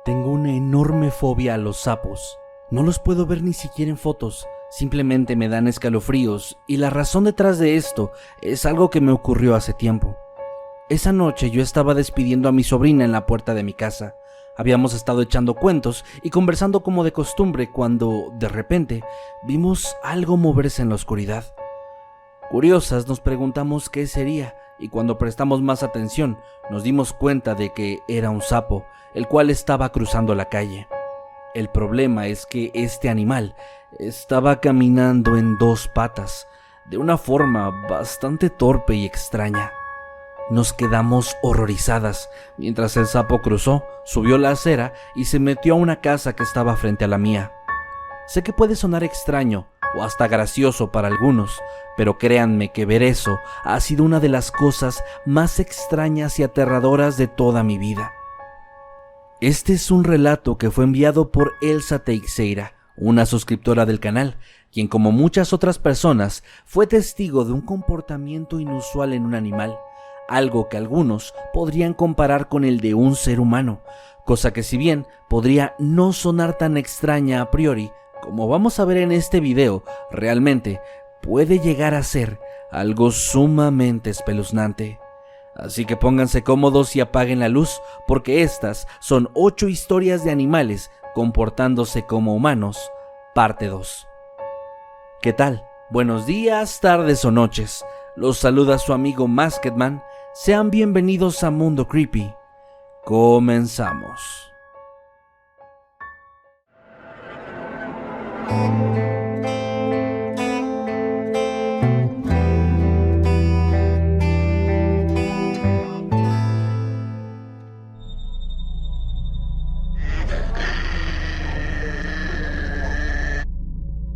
Tengo una enorme fobia a los sapos. No los puedo ver ni siquiera en fotos, simplemente me dan escalofríos, y la razón detrás de esto es algo que me ocurrió hace tiempo. Esa noche yo estaba despidiendo a mi sobrina en la puerta de mi casa. Habíamos estado echando cuentos y conversando como de costumbre cuando, de repente, vimos algo moverse en la oscuridad. Curiosas nos preguntamos qué sería, y cuando prestamos más atención nos dimos cuenta de que era un sapo, el cual estaba cruzando la calle. El problema es que este animal estaba caminando en dos patas, de una forma bastante torpe y extraña. Nos quedamos horrorizadas mientras el sapo cruzó, subió la acera y se metió a una casa que estaba frente a la mía. Sé que puede sonar extraño o hasta gracioso para algunos, pero créanme que ver eso ha sido una de las cosas más extrañas y aterradoras de toda mi vida. Este es un relato que fue enviado por Elsa Teixeira, una suscriptora del canal, quien como muchas otras personas fue testigo de un comportamiento inusual en un animal, algo que algunos podrían comparar con el de un ser humano, cosa que si bien podría no sonar tan extraña a priori, como vamos a ver en este video, realmente puede llegar a ser algo sumamente espeluznante. Así que pónganse cómodos y apaguen la luz, porque estas son 8 historias de animales comportándose como humanos, parte 2. ¿Qué tal? Buenos días, tardes o noches. Los saluda su amigo Masketman. Sean bienvenidos a Mundo Creepy. Comenzamos.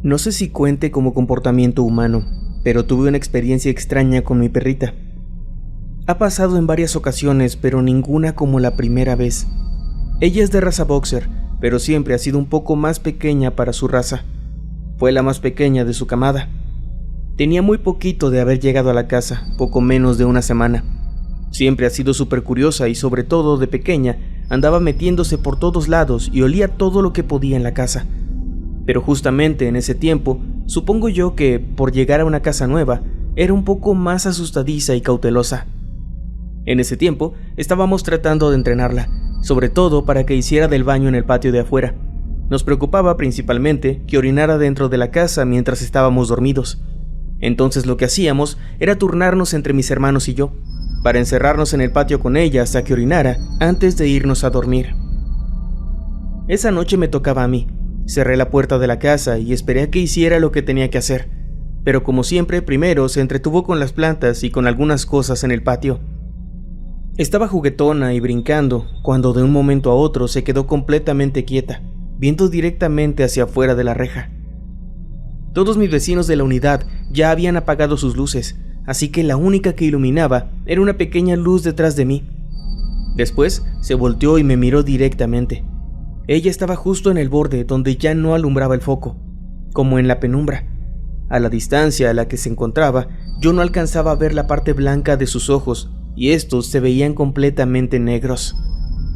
No sé si cuente como comportamiento humano, pero tuve una experiencia extraña con mi perrita. Ha pasado en varias ocasiones, pero ninguna como la primera vez. Ella es de raza boxer, pero siempre ha sido un poco más pequeña para su raza. Fue la más pequeña de su camada. Tenía muy poquito de haber llegado a la casa, poco menos de una semana. Siempre ha sido súper curiosa y sobre todo de pequeña andaba metiéndose por todos lados y olía todo lo que podía en la casa. Pero justamente en ese tiempo, supongo yo que, por llegar a una casa nueva, era un poco más asustadiza y cautelosa. En ese tiempo, estábamos tratando de entrenarla, sobre todo para que hiciera del baño en el patio de afuera. Nos preocupaba principalmente que orinara dentro de la casa mientras estábamos dormidos. Entonces lo que hacíamos era turnarnos entre mis hermanos y yo, para encerrarnos en el patio con ella hasta que orinara antes de irnos a dormir. Esa noche me tocaba a mí. Cerré la puerta de la casa y esperé a que hiciera lo que tenía que hacer, pero como siempre, primero se entretuvo con las plantas y con algunas cosas en el patio. Estaba juguetona y brincando, cuando de un momento a otro se quedó completamente quieta, viendo directamente hacia afuera de la reja. Todos mis vecinos de la unidad ya habían apagado sus luces, así que la única que iluminaba era una pequeña luz detrás de mí. Después se volteó y me miró directamente. Ella estaba justo en el borde donde ya no alumbraba el foco, como en la penumbra. A la distancia a la que se encontraba, yo no alcanzaba a ver la parte blanca de sus ojos, y estos se veían completamente negros.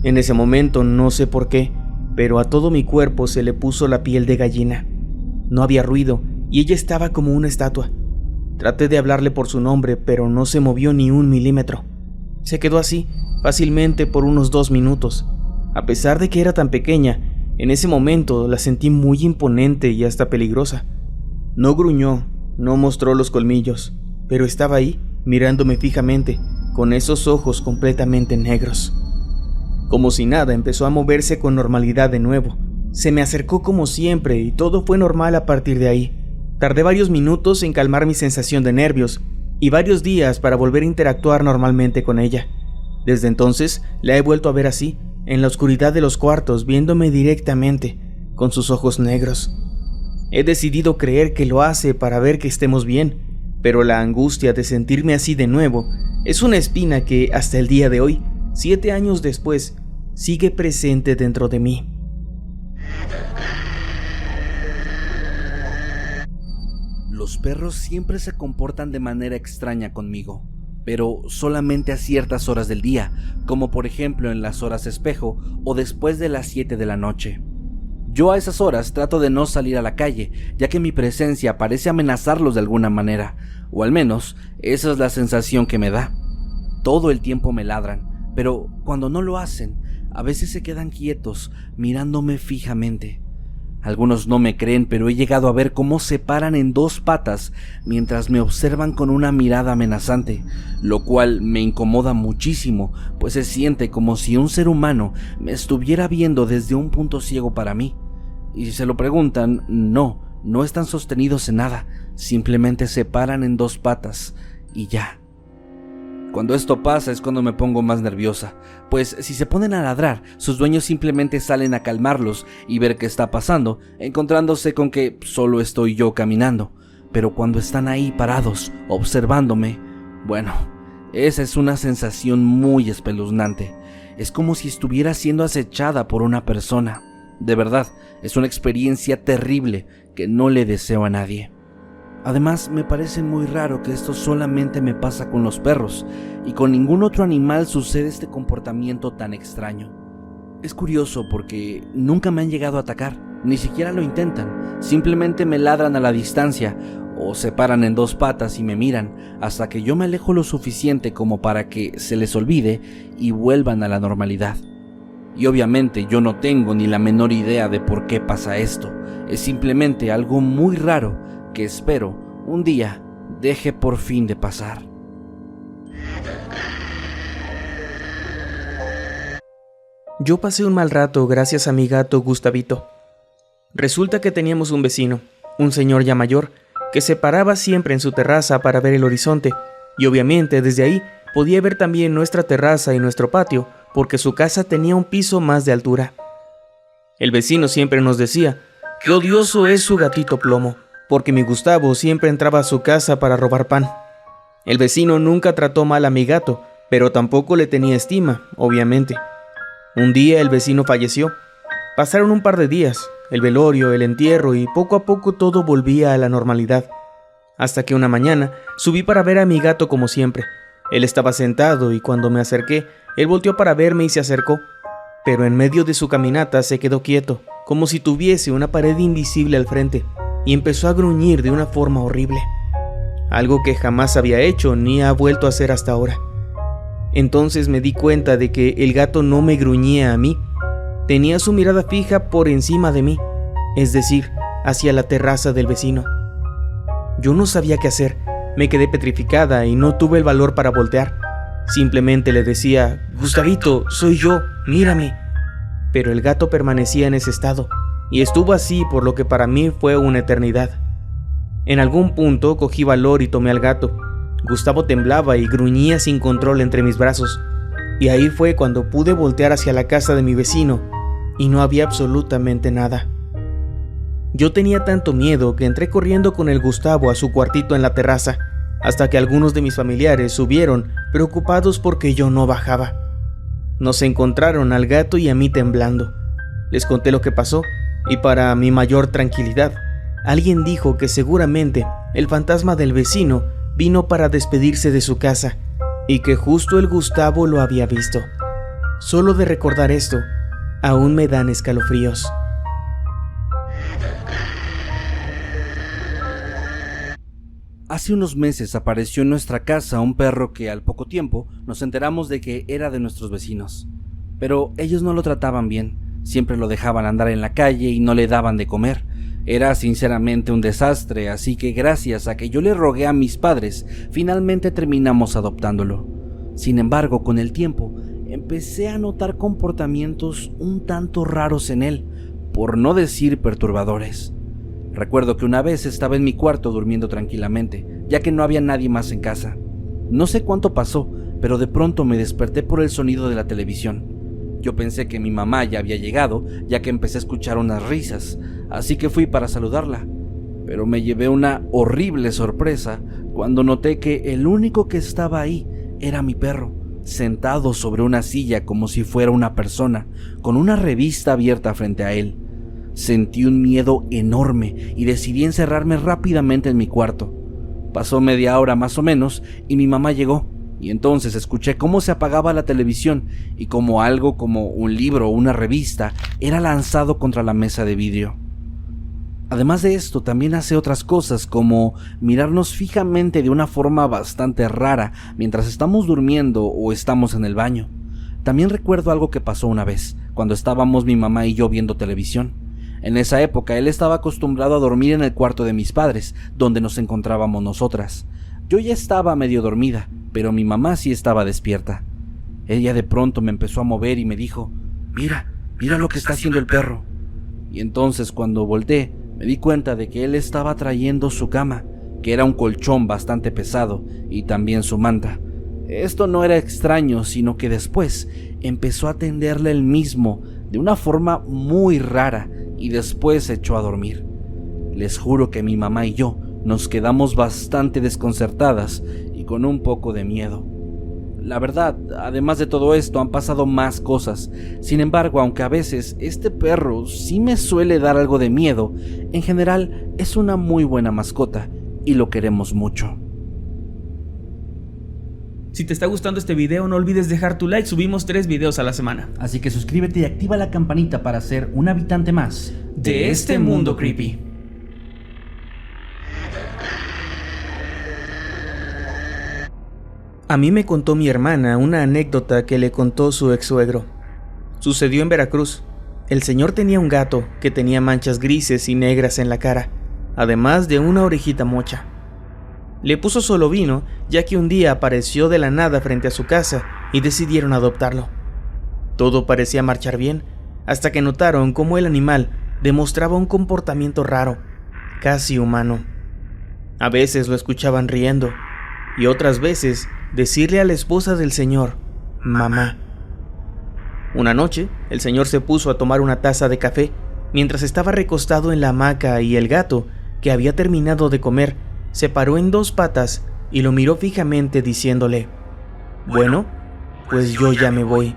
En ese momento, no sé por qué, pero a todo mi cuerpo se le puso la piel de gallina. No había ruido, y ella estaba como una estatua. Traté de hablarle por su nombre, pero no se movió ni un milímetro. Se quedó así, fácilmente por unos 2 minutos. A pesar de que era tan pequeña, en ese momento la sentí muy imponente y hasta peligrosa. No gruñó, no mostró los colmillos, pero estaba ahí, mirándome fijamente, con esos ojos completamente negros. Como si nada, empezó a moverse con normalidad de nuevo. Se me acercó como siempre y todo fue normal a partir de ahí. Tardé varios minutos en calmar mi sensación de nervios y varios días para volver a interactuar normalmente con ella. Desde entonces la he vuelto a ver así, en la oscuridad de los cuartos, viéndome directamente, con sus ojos negros. He decidido creer que lo hace para ver que estemos bien, pero la angustia de sentirme así de nuevo es una espina que, hasta el día de hoy, 7 años después, sigue presente dentro de mí. Los perros siempre se comportan de manera extraña conmigo. pero solamente a ciertas horas del día, como por ejemplo en las horas espejo o después de las 7 de la noche. Yo a esas horas trato de no salir a la calle, ya que mi presencia parece amenazarlos de alguna manera, o al menos esa es la sensación que me da. Todo el tiempo me ladran, pero cuando no lo hacen, a veces se quedan quietos, mirándome fijamente. Algunos no me creen, pero he llegado a ver cómo se paran en 2 patas mientras me observan con una mirada amenazante, lo cual me incomoda muchísimo, pues se siente como si un ser humano me estuviera viendo desde un punto ciego para mí. Y si se lo preguntan, no están sostenidos en nada, simplemente se paran en 2 patas y ya. Cuando esto pasa es cuando me pongo más nerviosa, pues si se ponen a ladrar, sus dueños simplemente salen a calmarlos y ver qué está pasando, encontrándose con que solo estoy yo caminando. Pero cuando están ahí parados, observándome, bueno, esa es una sensación muy espeluznante. Es como si estuviera siendo acechada por una persona. De verdad, es una experiencia terrible que no le deseo a nadie. Además, me parece muy raro que esto solamente me pasa con los perros y con ningún otro animal sucede este comportamiento tan extraño. Es curioso porque nunca me han llegado a atacar, ni siquiera lo intentan, simplemente me ladran a la distancia o se paran en 2 patas y me miran hasta que yo me alejo lo suficiente como para que se les olvide y vuelvan a la normalidad. Y obviamente yo no tengo ni la menor idea de por qué pasa esto, es simplemente algo muy raro que espero un día deje por fin de pasar. Yo pasé un mal rato gracias a mi gato Gustavito. Resulta que teníamos un vecino, un señor ya mayor, que se paraba siempre en su terraza para ver el horizonte, y obviamente desde ahí podía ver también nuestra terraza y nuestro patio, porque su casa tenía un piso más de altura. El vecino siempre nos decía que odioso es su gatito Plomo, porque mi Gustavo siempre entraba a su casa para robar pan. El vecino nunca trató mal a mi gato, pero tampoco le tenía estima, obviamente. Un día el vecino falleció. Pasaron un par de días, el velorio, el entierro y poco a poco todo volvía a la normalidad. Hasta que una mañana subí para ver a mi gato como siempre. Él estaba sentado y cuando me acerqué, él volteó para verme y se acercó. Pero en medio de su caminata se quedó quieto, como si tuviese una pared invisible al frente, y empezó a gruñir de una forma horrible. Algo que jamás había hecho ni ha vuelto a hacer hasta ahora. Entonces me di cuenta de que el gato no me gruñía a mí, tenía su mirada fija por encima de mí, es decir, hacia la terraza del vecino. Yo no sabía qué hacer, me quedé petrificada y no tuve el valor para voltear. Simplemente le decía, Gustavito, soy yo, mírame. Pero el gato permanecía en ese estado, y estuvo así por lo que para mí fue una eternidad. En algún punto cogí valor y tomé al gato. Gustavo temblaba y gruñía sin control entre mis brazos, y ahí fue cuando pude voltear hacia la casa de mi vecino, y no había absolutamente nada. Yo tenía tanto miedo que entré corriendo con el Gustavo a su cuartito en la terraza, hasta que algunos de mis familiares subieron, preocupados porque yo no bajaba. Nos encontraron al gato y a mí temblando. Les conté lo que pasó, y para mi mayor tranquilidad, alguien dijo que seguramente el fantasma del vecino vino para despedirse de su casa, y que justo el Gustavo lo había visto. Solo de recordar esto, aún me dan escalofríos. Hace unos meses apareció en nuestra casa un perro que al poco tiempo nos enteramos de que era de nuestros vecinos. Pero ellos no lo trataban bien, siempre lo dejaban andar en la calle y no le daban de comer. Era sinceramente un desastre, así que gracias a que yo le rogué a mis padres, finalmente terminamos adoptándolo. Sin embargo, con el tiempo, empecé a notar comportamientos un tanto raros en él, por no decir perturbadores. Recuerdo que una vez estaba en mi cuarto durmiendo tranquilamente, ya que no había nadie más en casa. No sé cuánto pasó, pero de pronto me desperté por el sonido de la televisión. Yo pensé que mi mamá ya había llegado, ya que empecé a escuchar unas risas, así que fui para saludarla. Pero me llevé una horrible sorpresa cuando noté que el único que estaba ahí era mi perro, sentado sobre una silla como si fuera una persona, con una revista abierta frente a él. Sentí un miedo enorme y decidí encerrarme rápidamente en mi cuarto. Pasó media hora más o menos y mi mamá llegó. y entonces escuché cómo se apagaba la televisión y cómo algo como un libro o una revista era lanzado contra la mesa de vidrio. Además de esto, también hace otras cosas como mirarnos fijamente de una forma bastante rara mientras estamos durmiendo o estamos en el baño. También recuerdo algo que pasó una vez, cuando estábamos mi mamá y yo viendo televisión. En esa época él estaba acostumbrado a dormir en el cuarto de mis padres, donde nos encontrábamos nosotras. Yo ya estaba medio dormida, pero mi mamá sí estaba despierta. Ella de pronto me empezó a mover y me dijo: mira lo que está haciendo el perro. Y entonces cuando volteé, me di cuenta de que él estaba trayendo su cama, que era un colchón bastante pesado, y también su manta. Esto no era extraño, sino que después empezó a tenderle él mismo de una forma muy rara y después se echó a dormir. Les juro que mi mamá y yo nos quedamos bastante desconcertadas y con un poco de miedo. La verdad, además de todo esto, han pasado más cosas. Sin embargo, aunque a veces este perro sí me suele dar algo de miedo, en general es una muy buena mascota y lo queremos mucho. Si te está gustando este video, no olvides dejar tu like, subimos 3 videos a la semana. Así que suscríbete y activa la campanita para ser un habitante más de este mundo creepy. A mí me contó mi hermana una anécdota que le contó su ex suegro. Sucedió en Veracruz. El señor tenía un gato que tenía manchas grises y negras en la cara, además de una orejita mocha. Le puso solo vino, ya que un día apareció de la nada frente a su casa y decidieron adoptarlo. Todo parecía marchar bien, hasta que notaron cómo el animal demostraba un comportamiento raro, casi humano. A veces lo escuchaban riendo, y otras veces decirle a la esposa del señor, mamá. Una noche, el señor se puso a tomar una taza de café mientras estaba recostado en la hamaca y el gato, que había terminado de comer, se paró en 2 patas y lo miró fijamente diciéndole: bueno, pues yo ya me voy.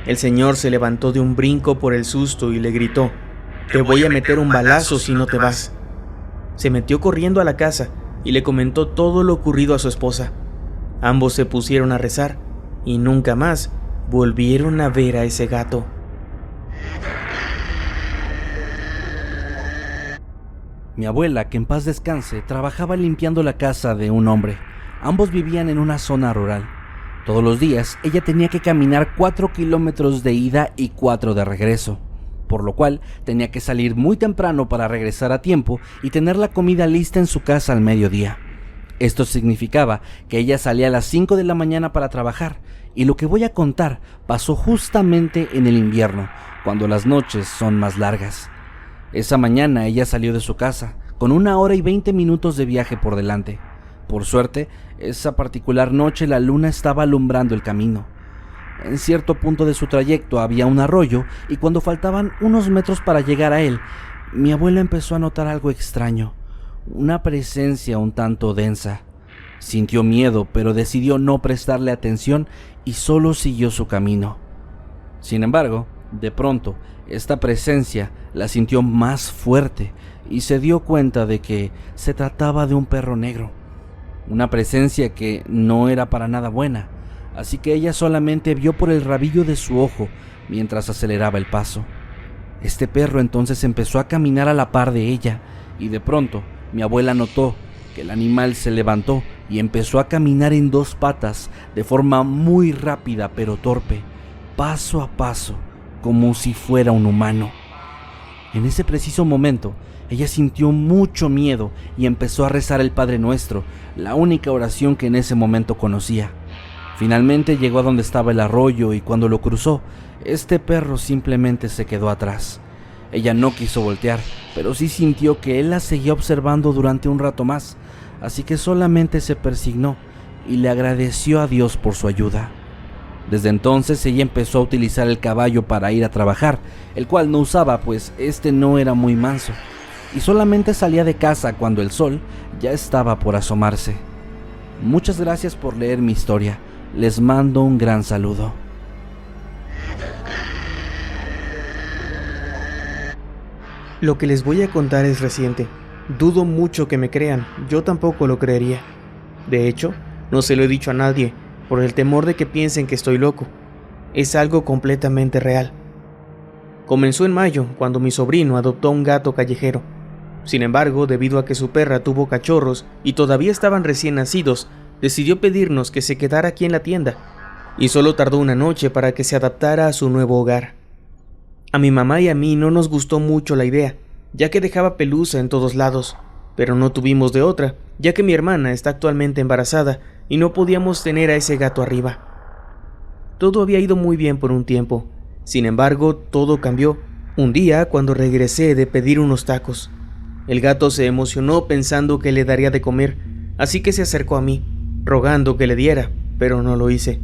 El señor se levantó de un brinco por el susto y le gritó: te voy a meter un balazo si no te vas. Se metió corriendo a la casa y le comentó todo lo ocurrido a su esposa. Ambos se pusieron a rezar y nunca más volvieron a ver a ese gato. Mi abuela, que en paz descanse, trabajaba limpiando la casa de un hombre. Ambos vivían en una zona rural. Todos los días ella tenía que caminar 4 kilómetros de ida y 4 de regreso, por lo cual tenía que salir muy temprano para regresar a tiempo y tener la comida lista en su casa al mediodía. Esto significaba que ella salía a las 5 de la mañana para trabajar, y lo que voy a contar pasó justamente en el invierno, cuando las noches son más largas. Esa mañana ella salió de su casa, con 1 hora y 20 minutos de viaje por delante. Por suerte, esa particular noche la luna estaba alumbrando el camino. En cierto punto de su trayecto había un arroyo, y cuando faltaban unos metros para llegar a él, mi abuela empezó a notar algo extraño, una presencia un tanto densa. Sintió miedo, pero decidió no prestarle atención y solo siguió su camino. Sin embargo, de pronto, esta presencia la sintió más fuerte y se dio cuenta de que se trataba de un perro negro. Una presencia que no era para nada buena, así que ella solamente vio por el rabillo de su ojo mientras aceleraba el paso. Este perro entonces empezó a caminar a la par de ella y de pronto mi abuela notó que el animal se levantó y empezó a caminar en 2 patas de forma muy rápida pero torpe, paso a paso, como si fuera un humano. En ese preciso momento, ella sintió mucho miedo y empezó a rezar el Padre Nuestro, la única oración que en ese momento conocía. Finalmente llegó a donde estaba el arroyo y cuando lo cruzó, este perro simplemente se quedó atrás. Ella no quiso voltear, pero sí sintió que él la seguía observando durante un rato más, así que solamente se persignó y le agradeció a Dios por su ayuda. Desde entonces ella empezó a utilizar el caballo para ir a trabajar, el cual no usaba pues este no era muy manso, y solamente salía de casa cuando el sol ya estaba por asomarse. Muchas gracias por leer mi historia, les mando un gran saludo. Lo que les voy a contar es reciente. Dudo mucho que me crean, yo tampoco lo creería. De hecho, No se lo he dicho a nadie, por el temor de que piensen que estoy loco. Es algo completamente real. Comenzó en mayo, cuando mi sobrino adoptó un gato callejero. Sin embargo, debido a que su perra tuvo cachorros y todavía estaban recién nacidos, decidió pedirnos que se quedara aquí en la tienda, y solo tardó una noche para que se adaptara a su nuevo hogar. A mi mamá y a mí no nos gustó mucho la idea, ya que dejaba pelusa en todos lados, pero no tuvimos de otra, ya que mi hermana está actualmente embarazada y no podíamos tener a ese gato arriba. Todo había ido muy bien por un tiempo. Sin embargo, todo cambió un día cuando regresé de pedir unos tacos. El gato se emocionó pensando que le daría de comer, así que se acercó a mí, rogando que le diera, pero no lo hice.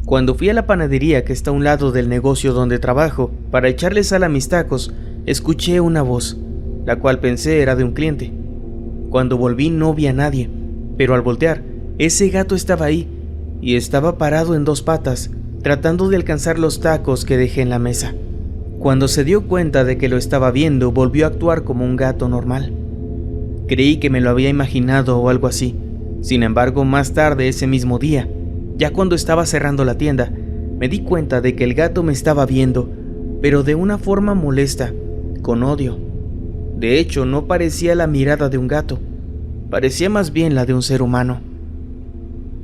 Cuando fui a la panadería que está a un lado del negocio donde trabajo para echarle sal a mis tacos, escuché una voz, la cual pensé era de un cliente. Cuando volví no vi a nadie, pero al voltear, ese gato estaba ahí y estaba parado en dos patas, tratando de alcanzar los tacos que dejé en la mesa. Cuando se dio cuenta de que lo estaba viendo, volvió a actuar como un gato normal. Creí que me lo había imaginado o algo así. Sin embargo, más tarde ese mismo día, ya cuando estaba cerrando la tienda, me di cuenta de que el gato me estaba viendo, pero de una forma molesta, con odio. De hecho, no parecía la mirada de un gato, parecía más bien la de un ser humano.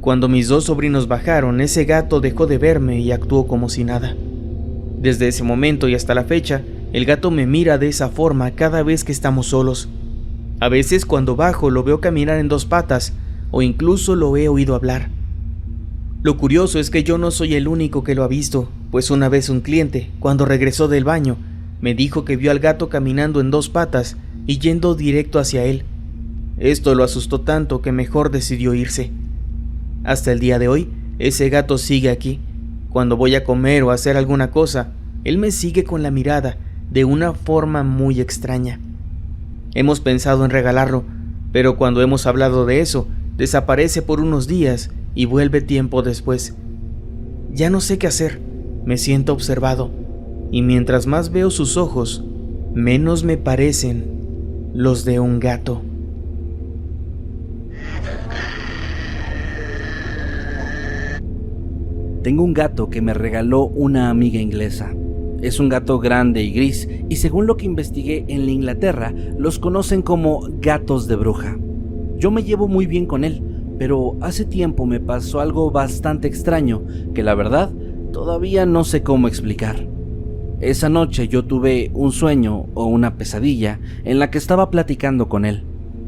Cuando mis dos sobrinos bajaron, ese gato dejó de verme y actuó como si nada. Desde ese momento y hasta la fecha, el gato me mira de esa forma cada vez que estamos solos. A veces cuando bajo lo veo caminar en dos patas o incluso lo he oído hablar. Lo curioso es que yo no soy el único que lo ha visto, pues una vez un cliente, cuando regresó del baño, me dijo que vio al gato caminando en dos patas y yendo directo hacia él. Esto lo asustó tanto que mejor decidió irse. Hasta el día de hoy, ese gato sigue aquí. Cuando voy a comer o a hacer alguna cosa, él me sigue con la mirada de una forma muy extraña. Hemos pensado en regalarlo, pero cuando hemos hablado de eso, desaparece por unos días y vuelve tiempo después. Ya no sé qué hacer, me siento observado, y mientras más veo sus ojos, menos me parecen los de un gato. Tengo un gato que me regaló una amiga inglesa. Es un gato grande y gris, y según lo que investigué en la Inglaterra, los conocen como gatos de bruja. Yo me llevo muy bien con él, pero hace tiempo me pasó algo bastante extraño que la verdad todavía no sé cómo explicar. Esa noche yo tuve un sueño o una pesadilla en la que estaba platicando con él.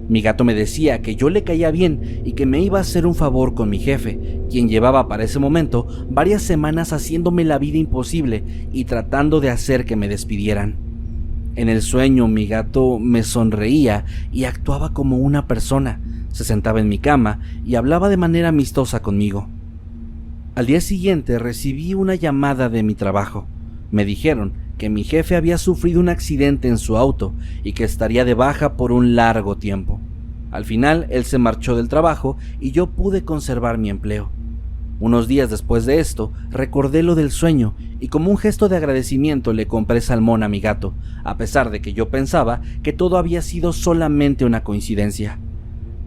Mi gato me decía que yo le caía bien y que me iba a hacer un favor con mi jefe, quien llevaba para ese momento varias semanas haciéndome la vida imposible y tratando de hacer que me despidieran. En el sueño mi gato me sonreía y actuaba como una persona, se sentaba en mi cama y hablaba de manera amistosa conmigo. Al día siguiente recibí una llamada de mi trabajo. Me dijeron que mi jefe había sufrido un accidente en su auto y que estaría de baja por un largo tiempo. Al final, él se marchó del trabajo y yo pude conservar mi empleo. Unos días después de esto, recordé lo del sueño y como un gesto de agradecimiento le compré salmón a mi gato, a pesar de que yo pensaba que todo había sido solamente una coincidencia.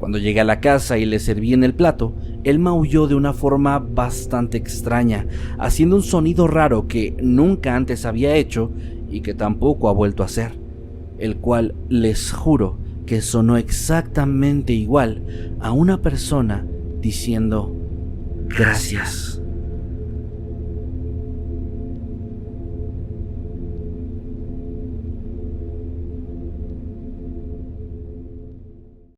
Cuando llegué a la casa y le serví en el plato, él maulló de una forma bastante extraña, haciendo un sonido raro que nunca antes había hecho y que tampoco ha vuelto a hacer, el cual les juro que sonó exactamente igual a una persona diciendo gracias.